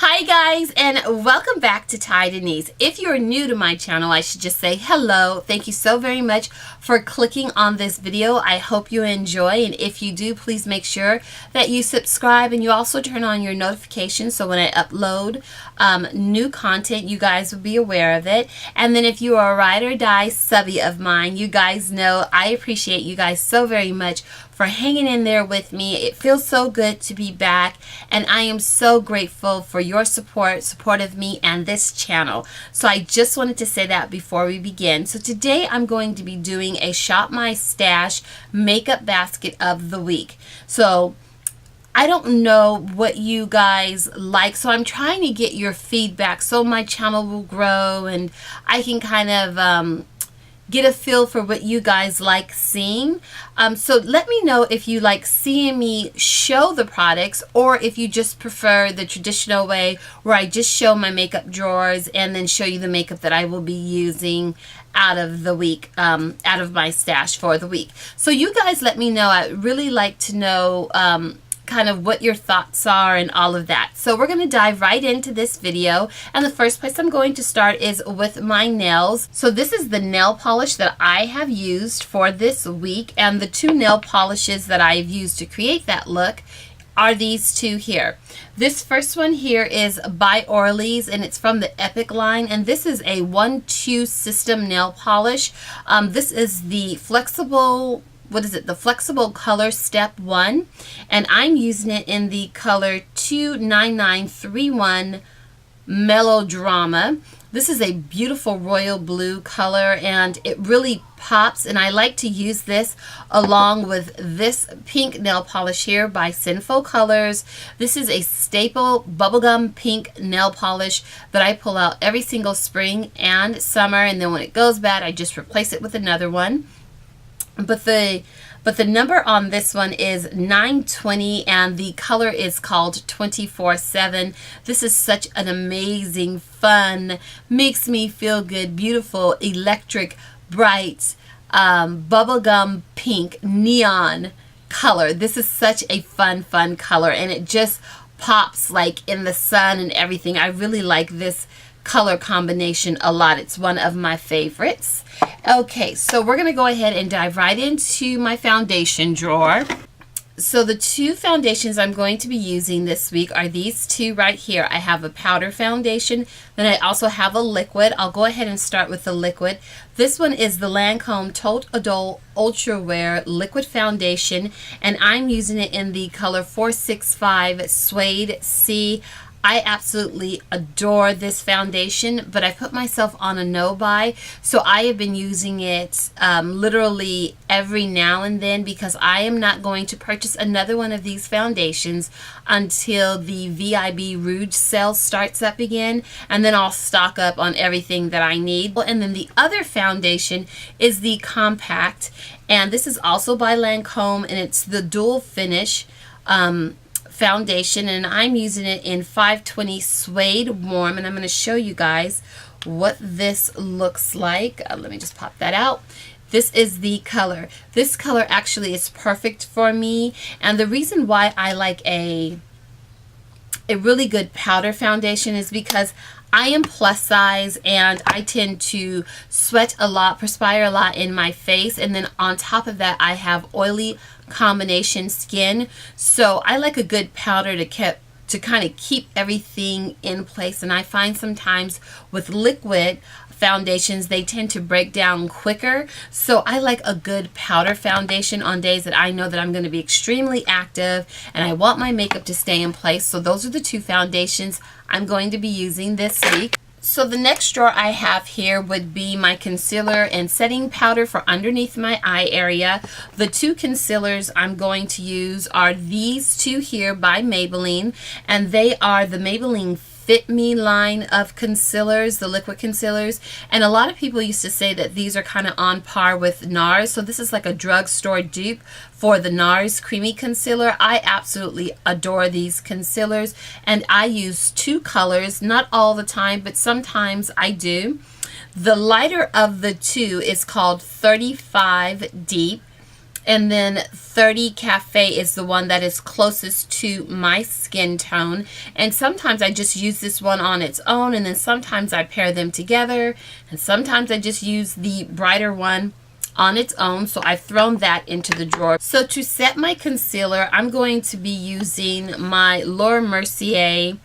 Hi guys, and welcome back to Ty Denise. If you're new to my channel, I should just say hello. Thank you so very much for clicking on this video. I hope you enjoy, and if you do, please make sure that you subscribe and you also turn on your notifications so when I upload new content, you guys will be aware of it. And then if you are a ride or die subby of mine, you guys know I appreciate you guys so very much for hanging in there with me. It feels so good to be back, and I am so grateful for your support of me and this channel. So I just wanted to say that before we begin. So today I'm going to be doing a Shop My Stash makeup basket of the week. So I don't know what you guys like, so I'm trying to get your feedback so my channel will grow and I can kind of get a feel for what you guys like seeing. So let me know if you like seeing me show the products, or if you just prefer the traditional way where I just show my makeup drawers and then show you the makeup that I will be using out of the week, out of my stash for the week. So you guys let me know. I'd really like to know kind of what your thoughts are and all of that. So we're going to dive right into this video, and the first place I'm going to start is with my nails. So this is the nail polish that I have used for this week, and the two nail polishes that I've used to create that look are these two here. This first one here is by Orly's, and it's from the Epic line, and this is a 1-2 system nail polish. This is the flexible, the flexible color step 1, and I'm using it in the color 29931 Melodrama. This is a beautiful royal blue color, and it really pops, and I like to use this along with this pink nail polish here by Sinful Colors. This is a staple bubblegum pink nail polish that I pull out every single spring and summer, and then when it goes bad I just replace it with another one. But the number on this one is 920, and the color is called 24/7. This is such an amazing, fun, makes me feel good, beautiful, electric, bright, bubblegum pink neon color. This is such a fun color, and it just pops like in the sun and everything. I really like this color combination a lot. It's one of my favorites. Okay, so we're going to go ahead and dive right into my foundation drawer. So the two foundations I'm going to be using this week are these two right here. I have a powder foundation, then I also have a liquid. I'll go ahead and start with the liquid. This one is the Lancome Tote Adole Ultra Wear Liquid Foundation, and I'm using it in the color 465 Suede C. I absolutely adore this foundation, but I put myself on a no-buy, so I have been using it literally every now and then, because I am not going to purchase another one of these foundations until the VIB Rouge sale starts up again, and then I'll stock up on everything that I need. And then the other foundation is the Compact, and this is also by Lancome, and it's the Dual Finish foundation, and I'm using it in 520 Suede Warm, and I'm going to show you guys what this looks like. Let me just pop that out. This is the color. This color actually is perfect for me, and the reason why I like a really good powder foundation is because I am plus size, and I tend to sweat a lot, perspire a lot in my face, and then on top of that I have oily combination skin, so I like a good powder to kind of keep everything in place. And I find sometimes with liquid foundations they tend to break down quicker, so I like a good powder foundation on days that I know that I'm going to be extremely active and I want my makeup to stay in place. So those are the two foundations I'm going to be using this week. So the next drawer I have here would be my concealer and setting powder for underneath my eye area. The two concealers I'm going to use are these two here by Maybelline, and they are the Maybelline Fit Me line of concealers, the liquid concealers, and a lot of people used to say that these are kind of on par with NARS, so this is like a drugstore dupe for the NARS Creamy Concealer. I absolutely adore these concealers, and I use two colors, not all the time, but sometimes I do. The lighter of the two is called 35 Deep, And then 30 Cafe is the one that is closest to my skin tone. And sometimes I just use this one on its own, and then sometimes I pair them together, and sometimes I just use the brighter one on its own. So I've thrown that into the drawer. So to set my concealer, I'm going to be using my Laura Mercier.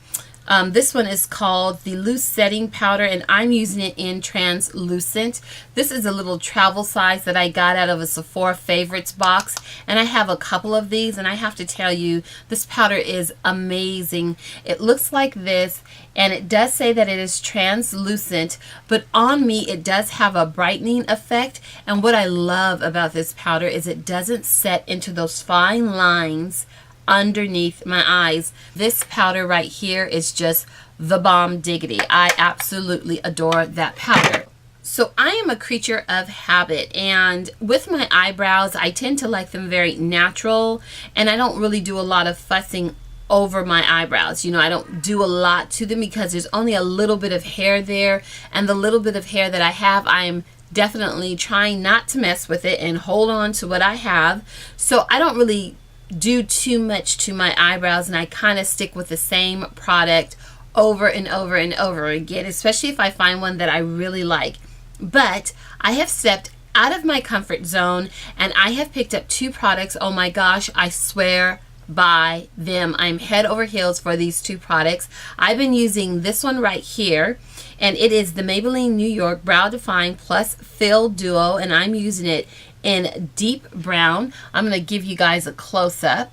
This one is called the Loose Setting Powder, and I'm using it in translucent. This is a little travel size that I got out of a Sephora favorites box, and I have a couple of these, and I have to tell you, this powder is amazing. It looks like this, and it does say that it is translucent, but on me it does have a brightening effect. And what I love about this powder is it doesn't set into those fine lines underneath my eyes. This powder right here is just the bomb diggity. I absolutely adore that powder. So I am a creature of habit, and with my eyebrows I tend to like them very natural, and I don't really do a lot of fussing over my eyebrows. You know, I don't do a lot to them because there's only a little bit of hair there, and the little bit of hair that I have, I am definitely trying not to mess with it and hold on to what I have. So I don't really do too much to my eyebrows, and I kind of stick with the same product over and over and over again, especially if I find one that I really like. But I have stepped out of my comfort zone, and I have picked up two products. Oh my gosh, I swear by them. I'm head over heels for these two products. I've been using this one right here, and it is the Maybelline New York Brow Define Plus Fill Duo, and I'm using it in deep brown. I'm going to give you guys a close-up.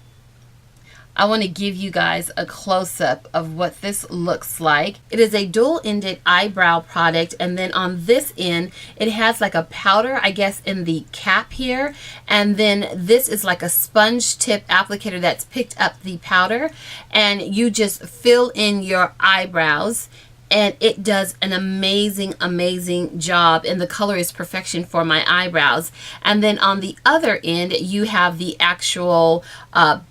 I want to give you guys a close-up of what this looks like. It is a dual-ended eyebrow product, and then on this end it has like a powder, I guess, in the cap here, and then this is like a sponge tip applicator that's picked up the powder, and you just fill in your eyebrows, and it does an amazing job, and the color is perfection for my eyebrows. And then on the other end you have the actual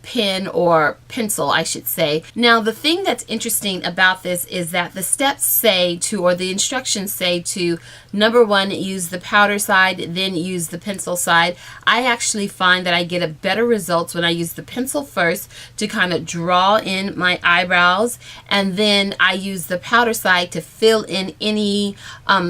pen or pencil, I should say. Now the thing that's interesting about this is that the steps say to, or the instructions say to, number one, use the powder side, then use the pencil side. I actually find that I get a better results when I use the pencil first to kind of draw in my eyebrows, and then I use the powder side to fill in any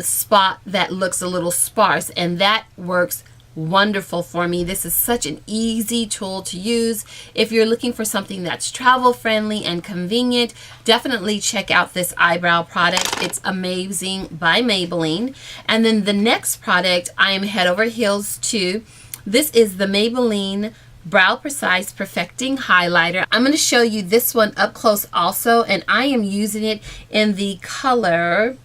spot that looks a little sparse, and that works wonderful for me. This is such an easy tool to use. If you're looking for something that's travel friendly and convenient, definitely check out this eyebrow product. It's amazing, by Maybelline. And then the next product I am head over heels to. This is the Maybelline Brow Precise Perfecting Highlighter. I'm going to show you this one up close also, and I am using it in the color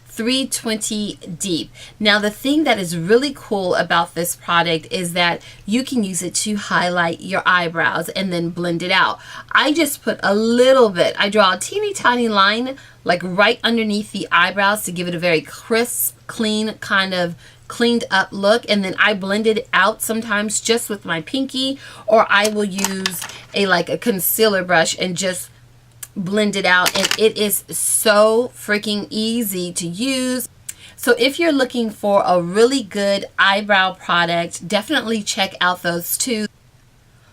320 Deep. Now the thing that is really cool about this product is that you can use it to highlight your eyebrows and then blend it out. I just put a little bit, I draw a teeny tiny line like right underneath the eyebrows to give it a very crisp, clean, kind of cleaned up look, and then I blend it out sometimes just with my pinky, or I will use a concealer brush and just blend it out, and it is so freaking easy to use. So if you're looking for a really good eyebrow product, definitely check out those two.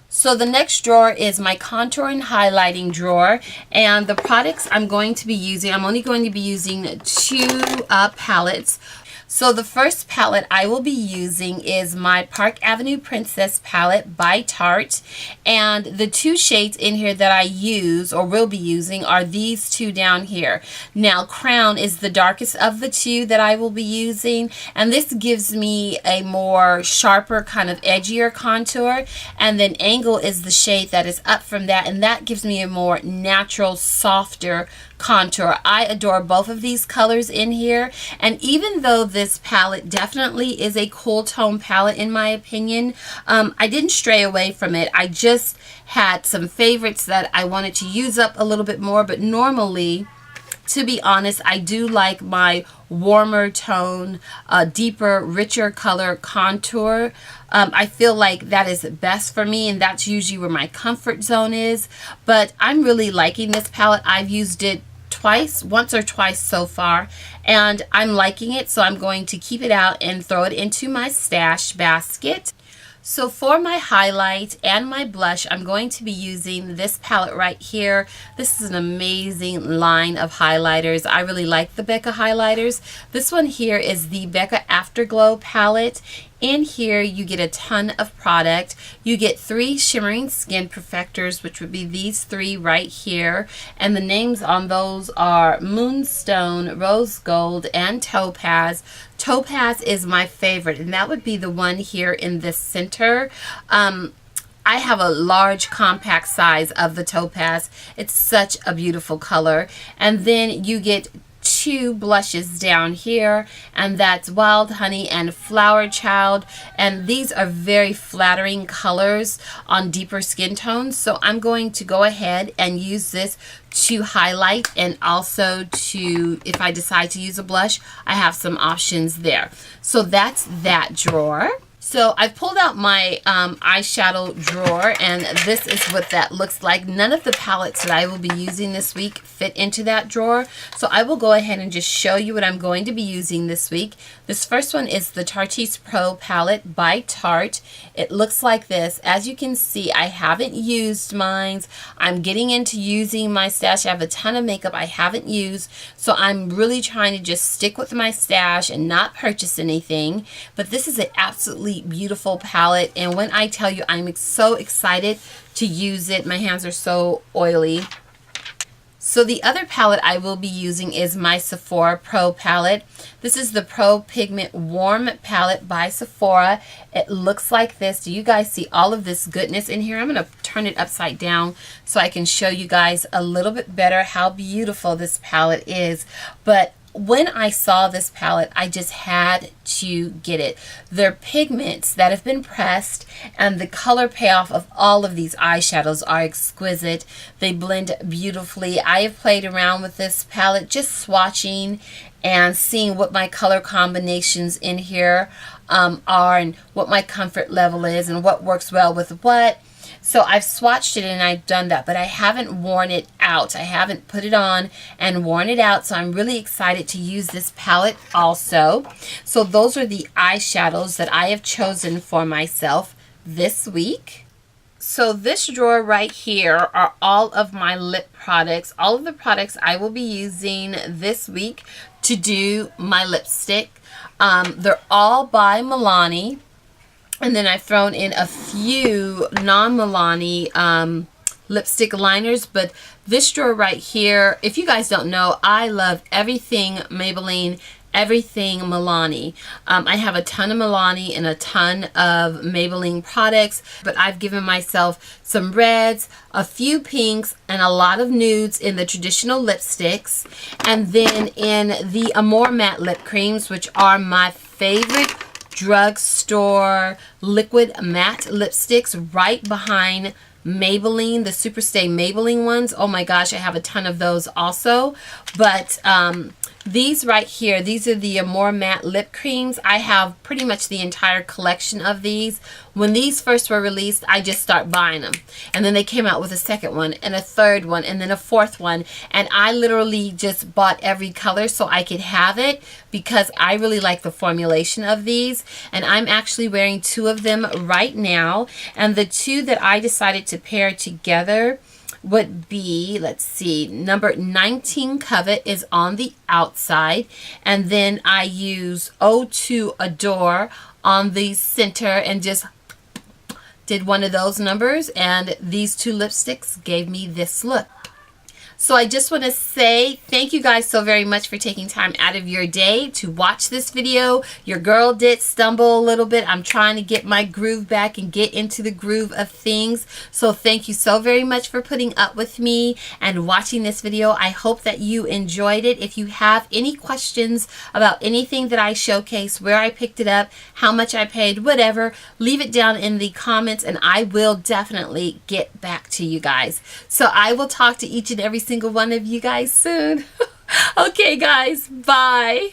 So the next drawer is my contour and highlighting drawer, and the products I'm going to be using, I'm only going to be using two palettes. So the first palette I will be using is my Park Avenue Princess palette by Tarte, and the two shades in here that I use or will be using are these two down here. Now Crown is the darkest of the two that I will be using, and this gives me a more sharper, kind of edgier contour, and then Angle is the shade that is up from that, and that gives me a more natural, softer contour. I adore both of these colors in here, and even though this palette definitely is a cool tone palette in my opinion, I didn't stray away from it. I just had some favorites that I wanted to use up a little bit more, but normally, to be honest, I do like my warmer tone, deeper, richer color contour. I feel like that is best for me, and that's usually where my comfort zone is. But I'm really liking this palette. I've used it once or twice so far, and I'm liking it, so I'm going to keep it out and throw it into my stash basket. So for my highlight and my blush, I'm going to be using this palette right here. This is an amazing line of highlighters. I really like the Becca highlighters. This one here is the Becca Afterglow palette. In here, you get a ton of product. You get 3 shimmering skin perfectors, which would be these 3 right here. And the names on those are Moonstone, Rose Gold, and Topaz. Topaz is my favorite, and that would be the one here in the center. I have a large compact size of the Topaz. It's such a beautiful color. And then you get 2 blushes down here, and that's Wild Honey and Flower Child, and these are very flattering colors on deeper skin tones. So I'm going to go ahead and use this to highlight, and also to, if I decide to use a blush, I have some options there. So that's that drawer. So I've pulled out my eyeshadow drawer, and this is what that looks like. None of the palettes that I will be using this week fit into that drawer. So I will go ahead and just show you what I'm going to be using this week. This first one is the Tarte's Pro palette by Tarte. It looks like this. As you can see, I haven't used mine. I'm getting into using my stash. I have a ton of makeup I haven't used. So I'm really trying to just stick with my stash and not purchase anything. But this is an absolutely beautiful palette, and when I tell you I'm so excited to use it, my hands are so oily. So the other palette I will be using is my Sephora Pro palette. This is the Pro Pigment Warm palette by Sephora. It looks like this. Do you guys see all of this goodness in here? I'm going to turn it upside down so I can show you guys a little bit better how beautiful this palette is. But when I saw this palette, I just had to get it. They're pigments that have been pressed, and the color payoff of all of these eyeshadows are exquisite. They blend beautifully. I have played around with this palette, just swatching and seeing what my color combinations in here are, and what my comfort level is, and what works well with what. So I've swatched it and I've done that, but I haven't worn it out. I haven't put it on and worn it out, so I'm really excited to use this palette also. So those are the eyeshadows that I have chosen for myself this week. So this drawer right here are all of my lip products. All of the products I will be using this week to do my lipstick. They're all by Milani. And then I've thrown in a few non-Milani lipstick liners. But this drawer right here, if you guys don't know, I love everything Maybelline, everything Milani. I have a ton of Milani and a ton of Maybelline products, but I've given myself some reds, a few pinks, and a lot of nudes in the traditional lipsticks. And then in the Amore Matte lip creams, which are my favorite drugstore liquid matte lipsticks, right behind Maybelline, the Superstay Maybelline ones. Oh my gosh, I have a ton of those also. But these right here, these are the Amore Matte lip creams. I have pretty much the entire collection of these. When these first were released, I just started buying them. And then they came out with a second one and a third one and then a fourth one. And I literally just bought every color so I could have it, because I really like the formulation of these. And I'm actually wearing 2 of them right now. And the 2 that I decided to pair together would be, let's see, number 19 Covet is on the outside, and then I use O2 Adore on the center, and just did one of those numbers, and these 2 lipsticks gave me this look. So I just want to say thank you guys so very much for taking time out of your day to watch this video. Your girl did stumble a little bit. I'm trying to get my groove back and get into the groove of things. So thank you so very much for putting up with me and watching this video. I hope that you enjoyed it. If you have any questions about anything that I showcase, where I picked it up, how much I paid, whatever, leave it down in the comments and I will definitely get back to you guys. So I will talk to each and every single one of you guys soon. Okay guys, bye.